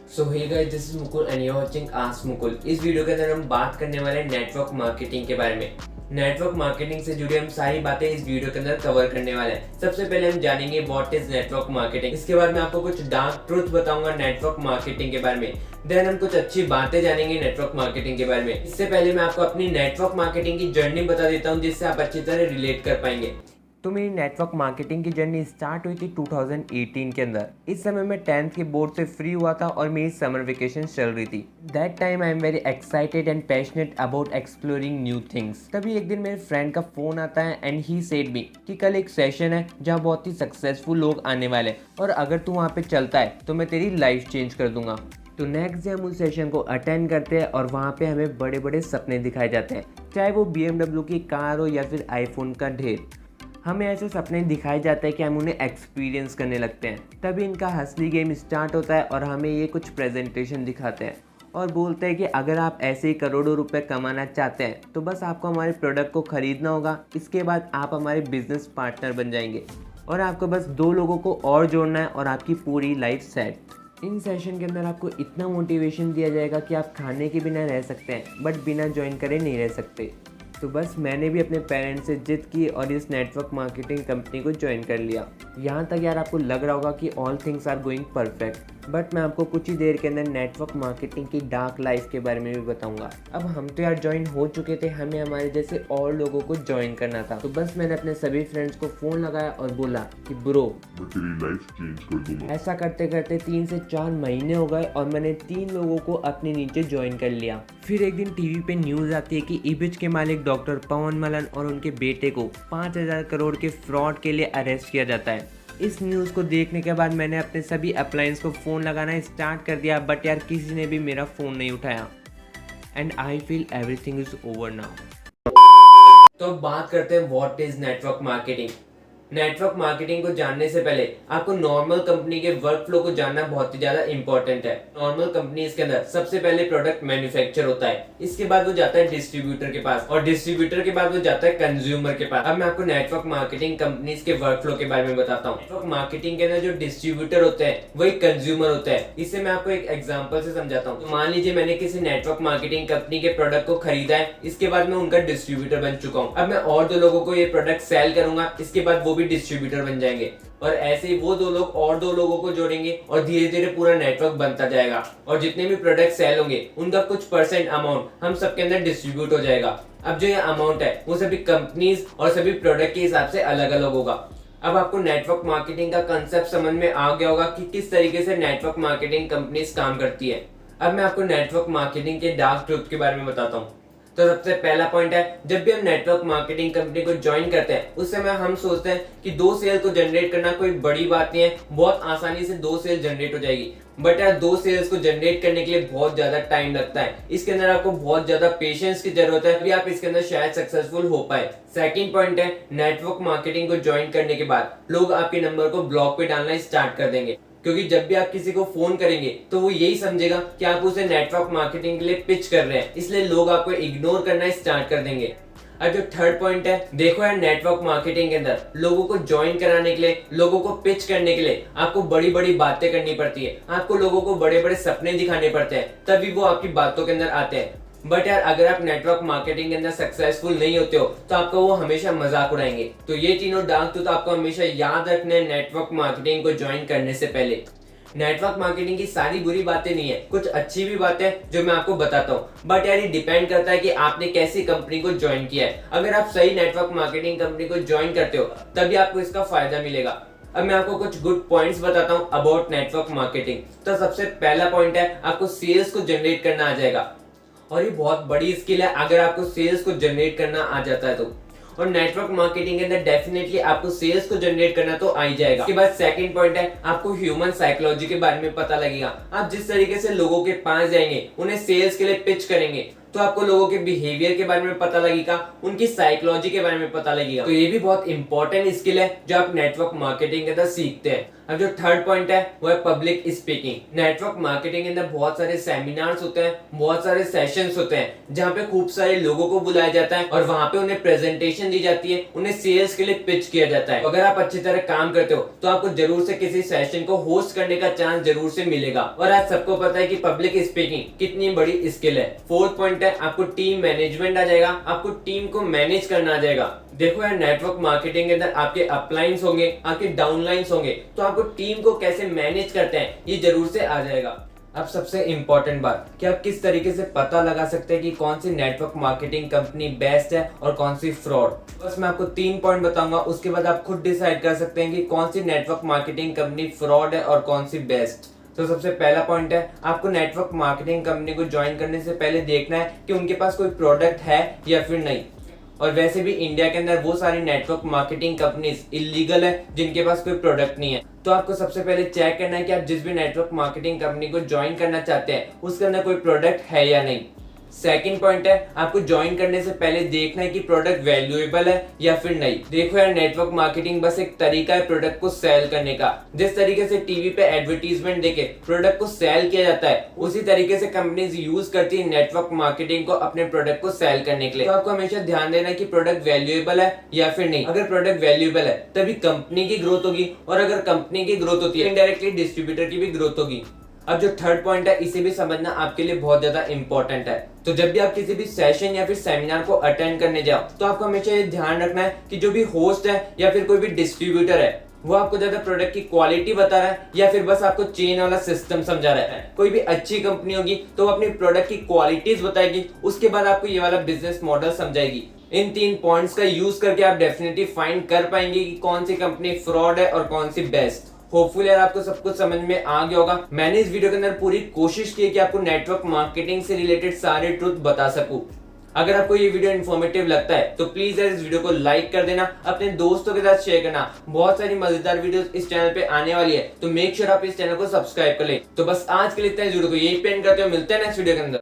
So hey guys, this is Mukul and you are watching ask Mukul. इस video के अंदर हम बात करने वाले हैं नेटवर्क मार्केटिंग के बारे में। नेटवर्क मार्केटिंग से जुड़ी हम सारी बातें इस वीडियो के अंदर कवर करने वाले हैं। सबसे पहले हम जानेंगे व्हाट इज नेटवर्क मार्केटिंग। इसके बाद मैं आपको कुछ डार्क ट्रूथ बताऊंगा नेटवर्क मार्केटिंग के बारे में। देन हम कुछ अच्छी बातें जानेंगे नेटवर्क मार्केटिंग के बारे में। इससे पहले मैं आपको अपनी नेटवर्क मार्केटिंग की जर्नी बता देता हूँ, जिससे आप अच्छी तरह रिलेट कर पाएंगे। तो मेरी नेटवर्क मार्केटिंग की जर्नी स्टार्ट हुई थी 2018 के अंदर। इस समय मैं 10th के बोर्ड से फ्री हुआ था और मेरी समर वेकेशन चल रही थी। That time I am very excited and passionate about exploring new things. तभी एक दिन मेरे फ्रेंड का फोन आता है एंड ही सेड मी कि कल एक सेशन है जहाँ बहुत ही सक्सेसफुल लोग आने वाले हैं और अगर तू वहाँ पे चलता है तो मैं तेरी लाइफ चेंज कर दूंगा। तो नेक्स्ट डे हम उस सेशन को अटेंड करते हैं और वहाँ पे हमें बड़े बड़े सपने दिखाए जाते हैं, चाहे वो BMW की कार हो या फिर आईफोन का ढेर। हमें ऐसे सपने दिखाए जाते हैं कि हम उन्हें एक्सपीरियंस करने लगते हैं। तभी इनका असली गेम स्टार्ट होता है और हमें ये कुछ प्रेजेंटेशन दिखाते हैं और बोलते हैं कि अगर आप ऐसे ही करोड़ों रुपए कमाना चाहते हैं तो बस आपको हमारे प्रोडक्ट को ख़रीदना होगा। इसके बाद आप हमारे बिजनेस पार्टनर बन जाएंगे और आपको बस 2 लोगों को और जोड़ना है और आपकी पूरी लाइफ सेट। इन सेशन के अंदर आपको इतना मोटिवेशन दिया जाएगा कि आप खाने के बिना रह सकते हैं बट बिना ज्वाइन करे नहीं रह सकते। तो बस मैंने भी अपने पेरेंट्स से जिद की और इस नेटवर्क मार्केटिंग कंपनी को ज्वाइन कर लिया। यहाँ तक यार आपको लग रहा होगा कि all things are going perfect, but मैं आपको कुछ ही देर के अंदर नेटवर्क मार्केटिंग की डार्क लाइफ के बारे में भी बताऊंगा। अब हम तो यार ज्वाइन हो चुके थे, हमें हमारे जैसे और लोगों को ज्वाइन करना था। तो बस मैंने अपने सभी फ्रेंड्स को फ़ोन लगाया और बोला कि ब्रो मैं तेरी लाइफ चेंज कर दूंगा। ऐसा करते करते 3 से 4 महीने हो गए और मैंने 3 लोगों को अपने नीचे ज्वाइन कर लिया। फिर एक दिन टीवी पे न्यूज़ आती है कि ईबिच के मालिक डॉक्टर पवन मलन और उनके बेटे को 5,000 करोड़ के फ्रॉड के लिए अरेस्ट किया जाता है। इस न्यूज़ को देखने के बाद मैंने अपने सभी अप्लायंस को फ़ोन लगाना स्टार्ट कर दिया, बट यार किसी ने भी मेरा फ़ोन नहीं उठाया। And I feel everything is over now. तो अब बात करते हैं what is network marketing. Network marketing को जानने से पहले आपको नॉर्मल कंपनी के वर्क फ्लो को जानना बहुत ही ज्यादा इंपॉर्टेंट है। नॉर्मल कंपनीज के अंदर सबसे पहले प्रोडक्ट मैन्युफैक्चर होता है, इसके बाद वो जाता है डिस्ट्रीब्यूटर के पास और डिस्ट्रीब्यूटर के बाद वो जाता है कंज्यूमर के पास। अब मैं आपको नेटवर्क मार्केटिंग कंपनीज के वर्क फ्लो के बारे में बताता हूँ। नेटवर्क मार्केटिंग के अंदर जो डिस्ट्रीब्यूटर होते हैं वही कंज्यूमर होता है। इससे मैं आपको एक एग्जाम्पल से समझाता हूँ। तो मान लीजिए मैंने किसी नेटवर्क मार्केटिंग कंपनी के प्रोडक्ट को खरीदा है, इसके बाद मैं उनका डिस्ट्रीब्यूटर बन चुका हूँ। अब मैं और 2 लोगों को ये प्रोडक्ट सेल करूंगा, इसके बाद वो भी डिस्ट्रीब्यूटर बन जाएंगे और ऐसे ही वो 2 लोग और 2 लोगों को जोड़ेंगे और धीरे धीरे पूरा नेटवर्क बनता जाएगा और जितने भी प्रोडक्ट सेल होंगे उनका कुछ परसेंट अमाउंट हम सबके अंदर डिस्ट्रीब्यूट हो जाएगा। अब जो ये अमाउंट है वो सभी कंपनीज और सभी प्रोडक्ट के हिसाब से अलग अलग होगा। अब आपको नेटवर्क मार्केटिंग का कंसेप्ट समझ में आ गया होगा कि किस तरीके से नेटवर्क मार्केटिंग कंपनीज काम करती है। अब मैं आपको नेटवर्क मार्केटिंग के डार्क ट्रूथ के बारे में बताता हूँ। तो सबसे पहला पॉइंट है, जब भी हम नेटवर्क मार्केटिंग कंपनी को ज्वाइन करते हैं उस समय हम सोचते हैं कि 2 सेल को जनरेट करना कोई बड़ी बात नहीं है, बहुत आसानी से 2 सेल जनरेट हो जाएगी। बट यार 2 सेल्स को जनरेट करने के लिए बहुत ज्यादा टाइम लगता है। इसके अंदर आपको बहुत ज्यादा पेशेंस की जरूरत है, तभी आप इसके अंदर शायद सक्सेसफुल हो पाए। सेकंड पॉइंट है, नेटवर्क मार्केटिंग को ज्वाइन करने के बाद लोग आपके नंबर को ब्लॉक पे डालना स्टार्ट कर देंगे, क्योंकि जब भी आप किसी को फोन करेंगे तो वो यही समझेगा कि आप उसे नेटवर्क मार्केटिंग के लिए पिच कर रहे हैं, इसलिए लोग आपको इग्नोर करना स्टार्ट कर देंगे। अब जो थर्ड पॉइंट है, देखो यार नेटवर्क मार्केटिंग के अंदर लोगों को ज्वाइन कराने के लिए, लोगों को पिच करने के लिए आपको बड़ी बड़ी बातें करनी पड़ती है, आपको लोगों को बड़े बड़े सपने दिखाने पड़ते हैं, तभी वो आपकी बातों के अंदर आते हैं। बट यार अगर आप नेटवर्क मार्केटिंग के अंदर सक्सेसफुल नहीं होते हो तो आपका वो हमेशा मजाक उड़ाएंगे। तो ये तीनों डार्क ट्रूथ आपको हमेशा याद रखना है नेटवर्क मार्केटिंग को ज्वाइन करने से पहले। नेटवर्क मार्केटिंग की सारी बुरी बातें नहीं है, कुछ अच्छी भी बातें जो मैं आपको बताता हूँ। बट यार ये डिपेंड करता है कि आपने कैसी कंपनी को ज्वाइन किया है। अगर आप सही नेटवर्क मार्केटिंग कंपनी को ज्वाइन करते हो तभी आपको इसका फायदा मिलेगा। अब मैं आपको कुछ गुड पॉइंट्स बताता हूँ अबाउट नेटवर्क मार्केटिंग। तो सबसे पहला पॉइंट है, आपको सेल्स को जनरेट करना आ जाएगा और ये बहुत बड़ी स्किल है अगर आपको सेल्स को जनरेट करना आ जाता है तो। और नेटवर्क मार्केटिंग के अंदर डेफिनेटली आपको सेल्स को जनरेट करना तो आ ही जाएगा। उसके बाद सेकंड पॉइंट है, आपको ह्यूमन साइकोलॉजी के बारे में पता लगेगा। आप जिस तरीके से लोगों के पास जाएंगे, उन्हें सेल्स के लिए पिच करेंगे, तो आपको लोगों के बिहेवियर के बारे में पता लगेगा, उनकी साइकोलॉजी के बारे में पता लगेगा। तो ये भी बहुत इंपॉर्टेंट स्किल है जो आप नेटवर्क मार्केटिंग के अंदर सीखते हैं। अब जो थर्ड पॉइंट है वो है पब्लिक स्पीकिंग। नेटवर्क मार्केटिंग के अंदर बहुत सारे सेमिनार्स होते हैं, बहुत सारे सेशंस होते हैं जहाँ पे खूब सारे लोगों को बुलाया जाता है और वहाँ पे उन्हें प्रेजेंटेशन दी जाती है, उन्हें सेल्स के लिए पिच किया जाता है। अगर आप अच्छी तरह काम करते हो तो आपको जरूर से किसी सेशन को होस्ट करने का चांस जरूर से मिलेगा। और आज सबको पता है कि पब्लिक स्पीकिंग कितनी बड़ी स्किल है। फोर्थ पॉइंट है आपको टीम मैनेजमेंट आ जाएगा, आपको टीम को मैनेज करना आ जाएगा। देखो यार, नेटवर्क मार्केटिंग के अंदर आपके अपलाइंस होंगे, आपके डाउनलाइंस होंगे, तो आपको टीम को कैसे मैनेज करते हैं ये जरूर से आ जाएगा। अब सबसे इंपॉर्टेंट बात कि आप किस तरीके से पता लगा सकते हैं कि कौन सी नेटवर्क मार्केटिंग कंपनी बेस्ट है और कौन सी फ्रॉड। बस मैं आपको 3 पॉइंट बताऊंगा, उसके बाद आप खुद डिसाइड कर सकते हैं कि कौन सी नेटवर्क मार्केटिंग कंपनी फ्रॉड है और कौन सी बेस्ट। तो सबसे पहला पॉइंट है आपको नेटवर्क मार्केटिंग कंपनी को ज्वाइन करने से पहले देखना है कि उनके पास कोई प्रोडक्ट है या फिर नहीं। और वैसे भी इंडिया के अंदर वो सारी नेटवर्क मार्केटिंग कंपनीज इलीगल है जिनके पास कोई प्रोडक्ट नहीं है। तो आपको सबसे पहले चेक करना है कि आप जिस भी नेटवर्क मार्केटिंग कंपनी को ज्वाइन करना चाहते हैं उसके अंदर कोई प्रोडक्ट है या नहीं। सेकंड पॉइंट है आपको ज्वाइन करने से पहले देखना है कि प्रोडक्ट वैल्यूएबल है या फिर नहीं। देखो यार, नेटवर्क मार्केटिंग बस एक तरीका है प्रोडक्ट को सेल करने का। जिस तरीके से टीवी पे एडवर्टीजमेंट देके प्रोडक्ट को सेल किया जाता है, उसी तरीके से कंपनीज यूज करती है नेटवर्क मार्केटिंग को अपने प्रोडक्ट को सेल करने के लिए। तो आपको हमेशा ध्यान देना है कि प्रोडक्ट वैल्यूएबल है या फिर नहीं। अगर प्रोडक्ट वैल्यूएबल है तभी कंपनी की ग्रोथ होगी, और अगर कंपनी की ग्रोथ होती है इनडायरेक्टली डिस्ट्रीब्यूटर की भी ग्रोथ होगी। अब जो थर्ड पॉइंट है इसे भी समझना आपके लिए बहुत ज्यादा इंपॉर्टेंट है। तो जब भी आप किसी भी सेशन या फिर सेमिनार को अटेंड करने जाओ तो आपको हमेशा ये ध्यान रखना है कि जो भी होस्ट है या फिर कोई भी डिस्ट्रीब्यूटर है वो आपको ज्यादा प्रोडक्ट की क्वालिटी बता रहा है या फिर बस आपको चेन वाला सिस्टम समझा रहा है। कोई भी अच्छी कंपनी होगी तो वो अपनी प्रोडक्ट की क्वालिटीज बताएगी, उसके बाद आपको ये वाला बिजनेस मॉडल समझाएगी। इन 3 पॉइंट्स का यूज करके आप डेफिनेटली फाइंड कर पाएंगे कि कौन सी कंपनी फ्रॉड है और कौन सी बेस्ट। होपफुली यार आपको सब कुछ समझ में आ गया होगा। मैंने इस वीडियो के अंदर पूरी कोशिश की है कि आपको नेटवर्क मार्केटिंग से रिलेटेड सारे ट्रुथ बता सकूं। अगर आपको ये वीडियो इन्फॉर्मेटिव लगता है तो प्लीज यार इस वीडियो को लाइक कर देना, अपने दोस्तों के साथ शेयर करना। बहुत सारी मजेदार वीडियोस इस चैनल पे आने वाली है, तो मेक श्योर आप इस चैनल को सब्सक्राइब कर ले। तो बस आज के लिए इतना ही, वीडियो को यही पेंड करते हुए मिलते हैं नेक्स्ट वीडियो के अंदर।